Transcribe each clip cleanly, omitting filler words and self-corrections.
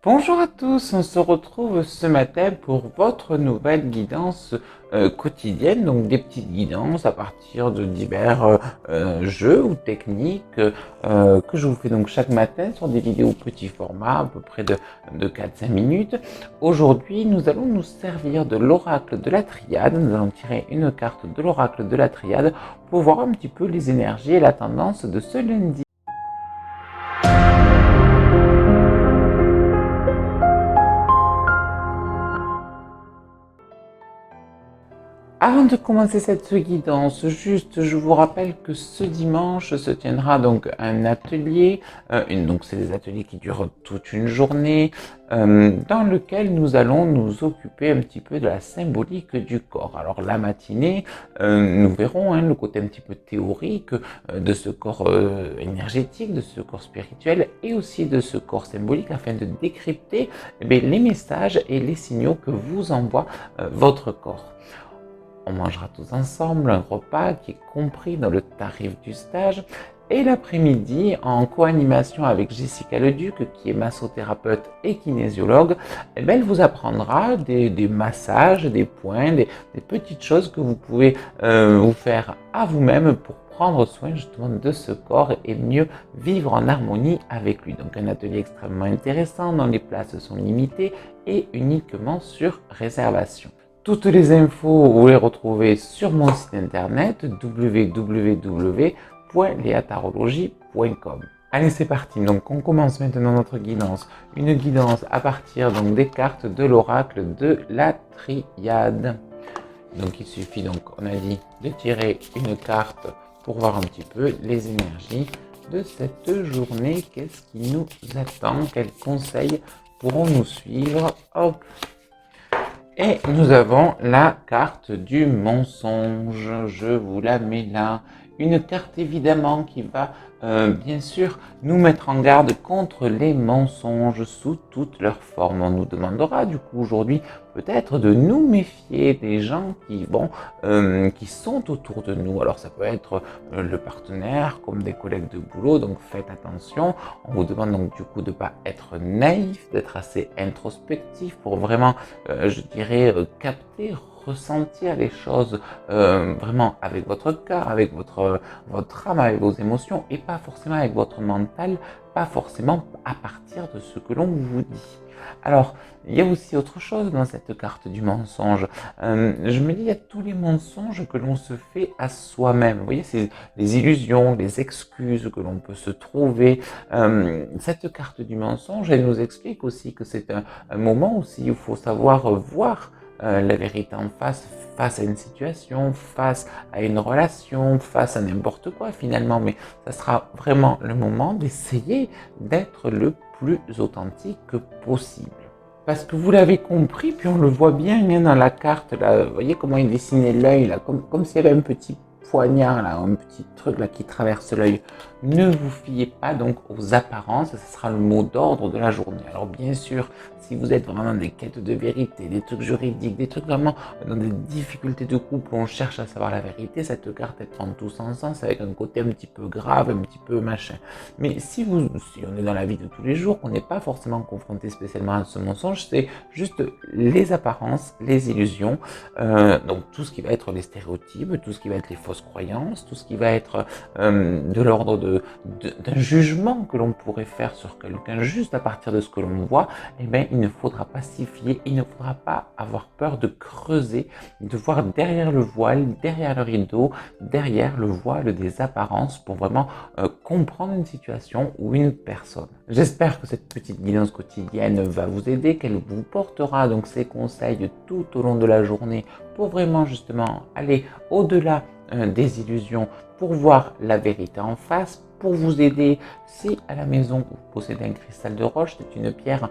Bonjour à tous, on se retrouve ce matin pour votre nouvelle guidance quotidienne, donc des petites guidances à partir de divers jeux ou techniques que je vous fais donc chaque matin sur des vidéos petit format, à peu près de 4-5 minutes. Aujourd'hui, nous allons nous servir de l'oracle de la triade, nous allons tirer une carte de l'oracle de la triade pour voir un petit peu les énergies et la tendance de ce lundi. Avant de commencer cette guidance, juste je vous rappelle que ce dimanche se tiendra donc un atelier, donc c'est des ateliers qui durent toute une journée, dans lequel nous allons nous occuper un petit peu de la symbolique du corps. Alors la matinée, nous verrons le côté un petit peu théorique de ce corps énergétique, de ce corps spirituel et aussi de ce corps symbolique afin de décrypter les messages et les signaux que vous envoie votre corps. On mangera tous ensemble un repas qui est compris dans le tarif du stage. Et l'après-midi, en co-animation avec Jessica Leduc, qui est massothérapeute et kinésiologue, elle vous apprendra des massages, des points, des petites choses que vous pouvez vous faire à vous-même pour prendre soin justement de ce corps et mieux vivre en harmonie avec lui. Donc un atelier extrêmement intéressant dont les places sont limitées et uniquement sur réservation. Toutes les infos, vous les retrouvez sur mon site internet www.leatarologie.com. Allez, c'est parti. Donc, on commence maintenant notre guidance. Une guidance à partir donc des cartes de l'oracle de la triade. Donc, il suffit donc, on a dit, de tirer une carte pour voir un petit peu les énergies de cette journée. Qu'est-ce qui nous attend? Quels conseils pourront nous suivre? Hop. Et nous avons la carte du mensonge, je vous la mets là. Une carte évidemment qui va bien sûr nous mettre en garde contre les mensonges sous toutes leurs formes. On nous demandera du coup aujourd'hui peut-être de nous méfier des gens qui sont autour de nous. Alors ça peut être le partenaire comme des collègues de boulot, donc faites attention. On vous demande donc du coup de ne pas être naïf, d'être assez introspectif pour vraiment, je dirais, capter, ressentir les choses vraiment avec votre cœur, avec votre âme, avec vos émotions et pas forcément avec votre mental, pas forcément à partir de ce que l'on vous dit. Alors, il y a aussi autre chose dans cette carte du mensonge. Je me dis, il y a tous les mensonges que l'on se fait à soi-même. Vous voyez, c'est les illusions, les excuses que l'on peut se trouver. Cette carte du mensonge, elle nous explique aussi que c'est un moment aussi où il faut savoir voir la vérité en face, face à une situation, face à une relation, face à n'importe quoi finalement. Mais ça sera vraiment le moment d'essayer d'être le plus authentique possible. Parce que vous l'avez compris, puis on le voit bien dans la carte, là, vous voyez comment il dessinait l'œil, là, comme s'il y avait un petit poignard, là, un petit truc là qui traverse l'œil. Ne vous fiez pas donc aux apparences, ce sera le mot d'ordre de la journée. Alors bien sûr, si vous êtes vraiment dans des quêtes de vérité, des trucs juridiques, des trucs vraiment dans des difficultés de couple où on cherche à savoir la vérité, cette carte elle prend tout son sens avec un côté un petit peu grave, un petit peu machin. Mais si on est dans la vie de tous les jours, qu'on n'est pas forcément confronté spécialement à ce mensonge, c'est juste les apparences, les illusions, donc tout ce qui va être les stéréotypes, tout ce qui va être les fausses croyances, tout ce qui va être de l'ordre d'un jugement que l'on pourrait faire sur quelqu'un juste à partir de ce que l'on voit, eh bien, il ne faudra pas s'y fier, il ne faudra pas avoir peur de creuser, de voir derrière le voile, derrière le rideau, derrière le voile des apparences pour vraiment comprendre une situation ou une personne. J'espère que cette petite guidance quotidienne va vous aider, qu'elle vous portera donc ces conseils tout au long de la journée pour vraiment justement aller au-delà des illusions, pour voir la vérité en face, pour vous aider. Si à la maison vous possédez un cristal de roche, c'est une pierre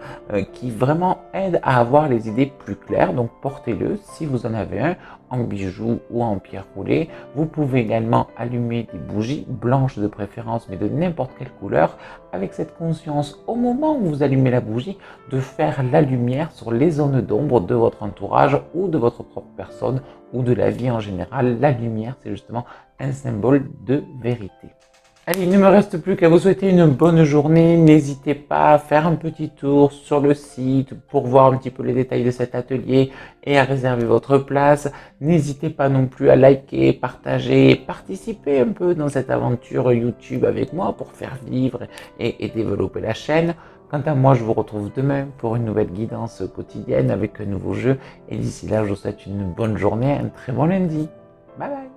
qui vraiment aide à avoir les idées plus claires. Donc portez-le si vous en avez un en bijou ou en pierre roulée. Vous pouvez également allumer des bougies blanches de préférence, mais de n'importe quelle couleur, avec cette conscience au moment où vous allumez la bougie de faire la lumière sur les zones d'ombre de votre entourage ou de votre propre personne ou de la vie en général. La lumière, c'est justement un symbole de vérité. Allez, il ne me reste plus qu'à vous souhaiter une bonne journée. N'hésitez pas à faire un petit tour sur le site pour voir un petit peu les détails de cet atelier et à réserver votre place. N'hésitez pas non plus à liker, partager et participer un peu dans cette aventure YouTube avec moi pour faire vivre et développer la chaîne. Quant à moi, je vous retrouve demain pour une nouvelle guidance quotidienne avec un nouveau jeu. Et d'ici là, je vous souhaite une bonne journée, un très bon lundi. Bye bye!